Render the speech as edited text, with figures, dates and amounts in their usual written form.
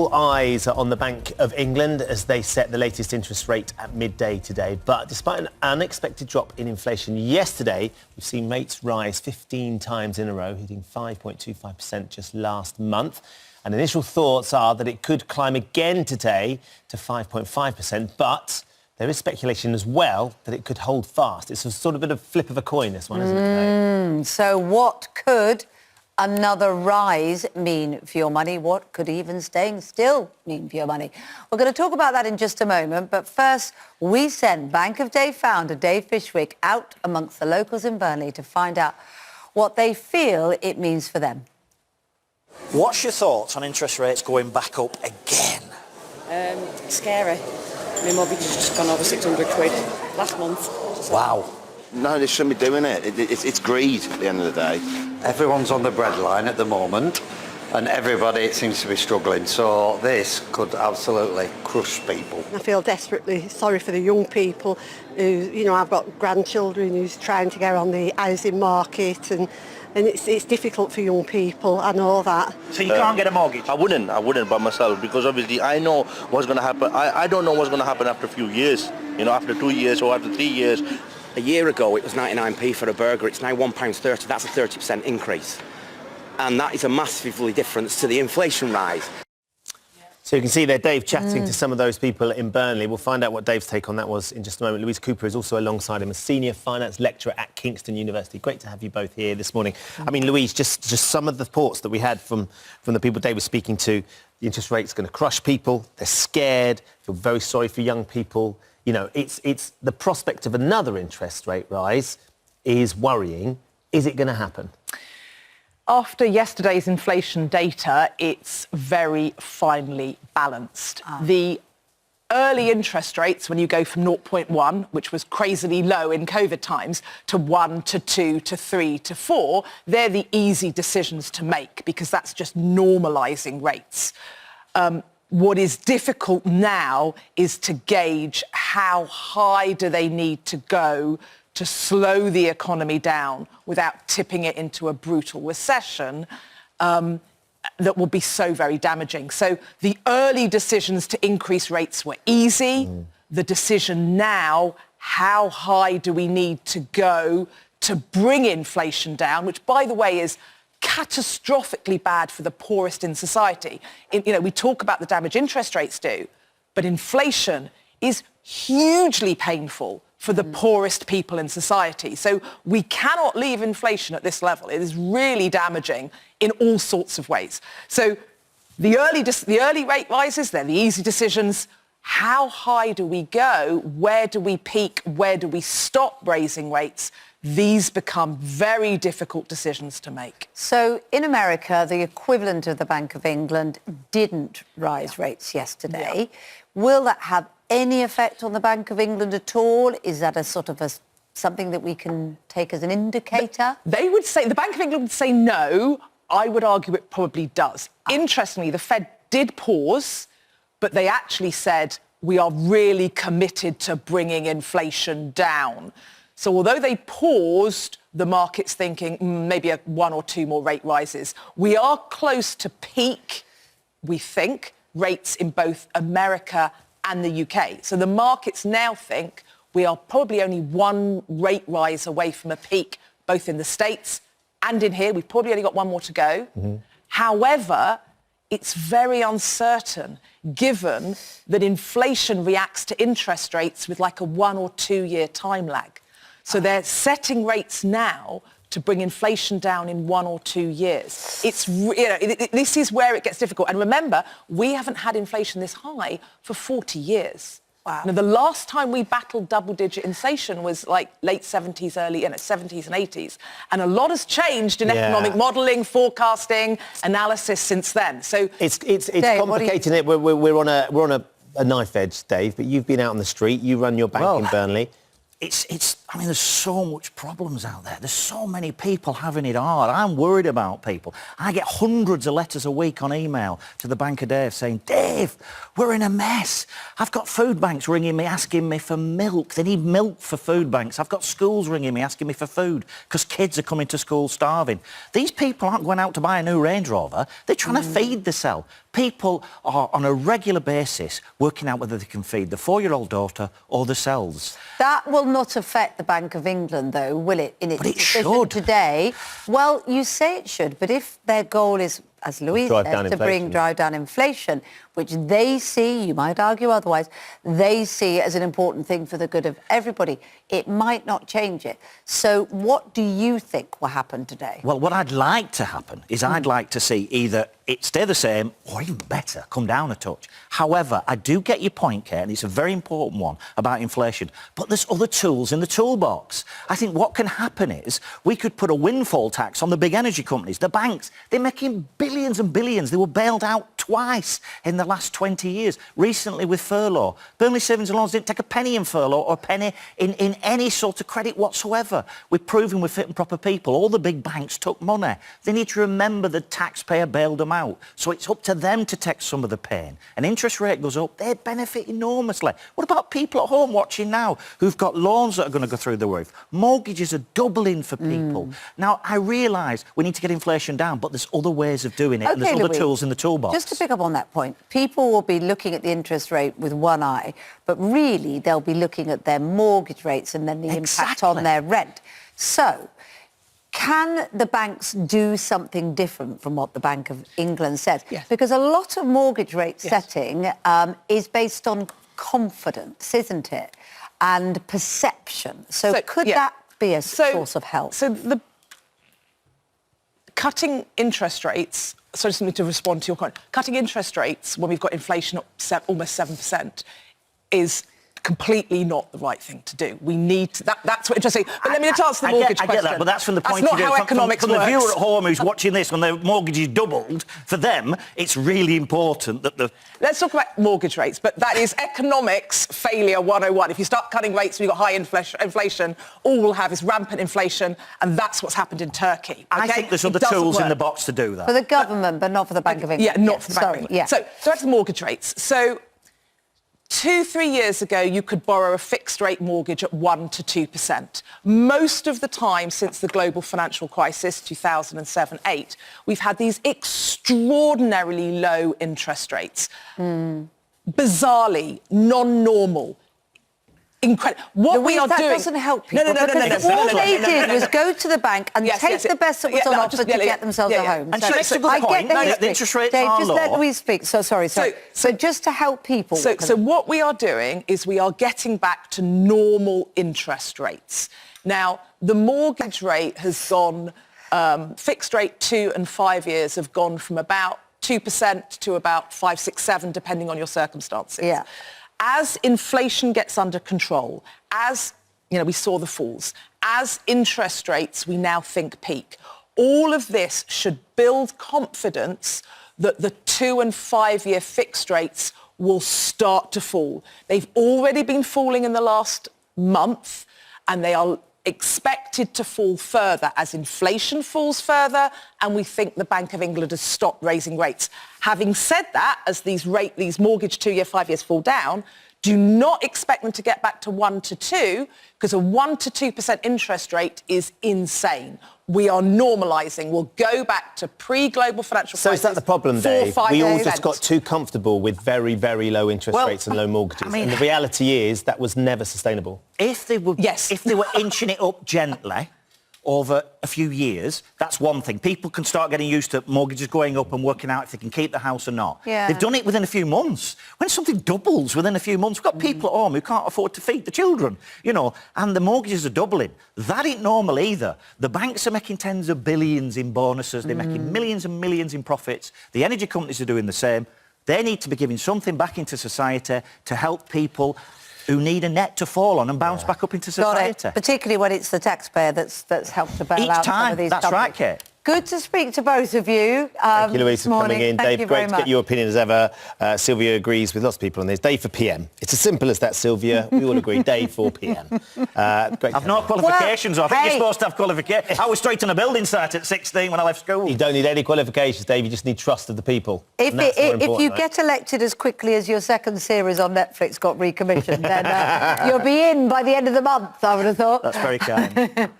All eyes are on the Bank of England as they set the latest interest rate at midday today. But despite an unexpected drop in inflation yesterday, we've seen rates rise 15 times in a row, hitting 5.25% just last month. And initial thoughts are that it could climb again today to 5.5%, but there is speculation as well that it could hold fast. It's a sort of bit of flip of a coin, this one, isn't it? So what could another rise mean for your money? What could even staying still mean for your money? We're going to talk about that in just a moment, but first we sent Bank of Day founder Dave Fishwick out amongst the locals in Burnley to find out what they feel it means for them. What's your thoughts on interest rates going back up again? Scary. My mortgage has just gone over 600 quid last month. Wow. No, they shouldn't be doing it. It's greed at the end of the day. Everyone's on the breadline at the moment and everybody seems to be struggling, so this could absolutely crush people. I feel desperately sorry for the young people who, I've got grandchildren who's trying to get on the housing market and it's difficult for young people, I know that. So you can't get a mortgage? I wouldn't by myself, because obviously I know what's going to happen. I don't know what's going to happen after a few years, after 2 years or after 3 years. A year ago it was 99p for a burger, it's now £1.30, that's a 30% increase. And that is a massively difference to the inflation rise. So you can see there Dave chatting to some of those people in Burnley. We'll find out what Dave's take on that was in just a moment. Louise Cooper is also alongside him, a senior finance lecturer at Kingston University. Great to have you both here this morning. I mean, Louise, just some of the thoughts that we had from the people Dave was speaking to. The interest rate's going to crush people. They're scared. Feel very sorry for young people. It's the prospect of another interest rate rise is worrying. Is it going to happen? After yesterday's inflation data, it's very finely balanced. The early interest rates, when you go from 0.1, which was crazily low in COVID times, to 1, to 2, to 3, to 4, they're the easy decisions to make because that's just normalising rates. What is difficult now is to gauge how high do they need to go to slow the economy down without tipping it into a brutal recession that will be so very damaging. So the early decisions to increase rates were easy. The decision now, how high do we need to go to bring inflation down, which, by the way, is catastrophically bad for the poorest in society. We talk about the damage interest rates do, but inflation is hugely painful for the poorest people in society. So we cannot leave inflation at this level. It is really damaging in all sorts of ways. So the early rate rises, they're the easy decisions. How high do we go? Where do we peak? Where do we stop raising rates? These become very difficult decisions to make. So in America, the equivalent of the Bank of England didn't rise rates yesterday. Will that have any effect on the Bank of England at all? Is that a sort of something that we can take as an indicator? They would say, the Bank of England would say no. I would argue it probably does. Interestingly, the Fed did pause, but they actually said, we are really committed to bringing inflation down. So although they paused, the market's thinking maybe one or two more rate rises. We are close to peak, we think, rates in both America and the UK. So the markets now think we are probably only one rate rise away from a peak, both in the States and in here. We've probably only got one more to go. However, it's very uncertain given that inflation reacts to interest rates with like a 1 or 2 year time lag. So they're setting rates now to bring inflation down in 1 or 2 years. This is where it gets difficult. And remember, we haven't had inflation this high for 40 years. Wow. Now, the last time we battled double-digit inflation was like late 70s, early 70s and 80s. And a lot has changed in economic modelling, forecasting, analysis since then. So it's Dave, complicating it. We're on a knife edge, Dave, but you've been out on the street. You run your bank in Burnley. I mean, there's so much problems out there. There's so many people having it hard. I'm worried about people. I get hundreds of letters a week on email to the Bank of Dave saying, Dave, we're in a mess. I've got food banks ringing me, asking me for milk. They need milk for food banks. I've got schools ringing me, asking me for food because kids are coming to school starving. These people aren't going out to buy a new Range Rover. They're trying to feed themselves. People are on a regular basis working out whether they can feed the 4-year-old daughter or themselves. That will not affect the Bank of England, though, will it, in its But it decision should. today? Well, you say it should, but if their goal is, as Louise says, to drive down inflation, which they see, you might argue otherwise, they see as an important thing for the good of everybody, it might not change it. So what do you think will happen today? Well, what I'd like to happen is I'd like to see either it stay the same or even better, come down a touch. However, I do get your point, Kate, and it's a very important one about inflation, but there's other tools in the toolbox. I think what can happen is we could put a windfall tax on the big energy companies, the banks. They're making billions and billions. They were bailed out twice in the last 20 years. Recently with furlough. Burnley Savings and Loans didn't take a penny in furlough or a penny in any sort of credit whatsoever. We're proving we're fit and proper people. All the big banks took money. They need to remember the taxpayer bailed them out. So it's up to them to take some of the pain. An interest rate goes up, they benefit enormously. What about people at home watching now who've got loans that are going to go through the roof? Mortgages are doubling for people. Now, I realise we need to get inflation down, but there's other ways of doing it, and there's other tools in the toolbox. Just to pick up on that point, people will be looking at the interest rate with one eye, but really they'll be looking at their mortgage rates and then the impact on their rent. So, can the banks do something different from what the Bank of England says? Yes. Because a lot of mortgage rate setting is based on confidence, isn't it? And perception. So could that be a source of help? So the cutting interest rates, so I just need to respond to your point, cutting interest rates when we've got inflation at almost 7% is completely not the right thing to do. We need to, that's what interesting. But let me just answer the mortgage question. I get that, but that's from the point of view from the viewer at home who's watching this when their mortgage is doubled. For them, it's really important that the... Let's talk about mortgage rates, but that is economics failure 101. If you start cutting rates when you've got high inflation, all we'll have is rampant inflation, and that's what's happened in Turkey. Okay? I think there's other tools in the box to do that. For the government, but not for the Bank of England. Yeah, not for the Bank of England. Yeah. So back to the mortgage rates. So 2-3 years ago, you could borrow a fixed rate mortgage at 1 to 2%. Most of the time since the global financial crisis, 2007-8, we've had these extraordinarily low interest rates. Bizarrely, non-normal. Incredible. What we are that doing doesn't help people. No. All they did was go to the bank and take the best that was on offer to get themselves a home. And that's a good point. The interest rates are just low. let Louise speak. So just to help people. So what we are doing is we are getting back to normal interest rates. Now, the mortgage rate has gone, fixed rate 2 and 5 years have gone from about 2% to about 5, 6, 7, depending on your circumstances. Yeah. As inflation gets under control, as, we saw the falls, as interest rates we now think peak, all of this should build confidence that the 2 and 5 year fixed rates will start to fall. They've already been falling in the last month, and they are expected to fall further as inflation falls further, and we think the Bank of England has stopped raising rates. Having said that, as these mortgage 2 year, 5 years fall down, do not expect them to get back to 1 to 2, because a 1 to 2% interest rate is insane. We are normalising. We'll go back to pre-global financial crisis. So is that the problem, Dave? 4-5%. We all just got too comfortable with very, very low interest rates and low mortgages. And the reality is that was never sustainable. If they were inching it up gently over a few years, that's one thing. People can start getting used to mortgages going up and working out if they can keep the house or not. Yeah. They've done it within a few months. When something doubles within a few months, we've got people at home who can't afford to feed the children, and the mortgages are doubling. That ain't normal either. The banks are making tens of billions in bonuses. They're making millions and millions in profits. The energy companies are doing the same. They need to be giving something back into society to help people who need a net to fall on and bounce back up into society. Got it. Particularly when it's the taxpayer that's helped to bail out some of these That's right, Kate. Good to speak to both of you. Thank you, Louise, for coming in. Thank you Dave, very great to much. get your opinion as ever. Sylvia agrees with lots of people on this. Dave for PM. It's as simple as that, Sylvia. We all agree. Dave for PM. Great. I've no qualifications. I think you're supposed to have qualifications. I was straight on a building site at 16 when I left school. You don't need any qualifications, Dave. You just need trust of the people. If you get elected as quickly as your second series on Netflix got recommissioned, then you'll be in by the end of the month, I would have thought. That's very kind.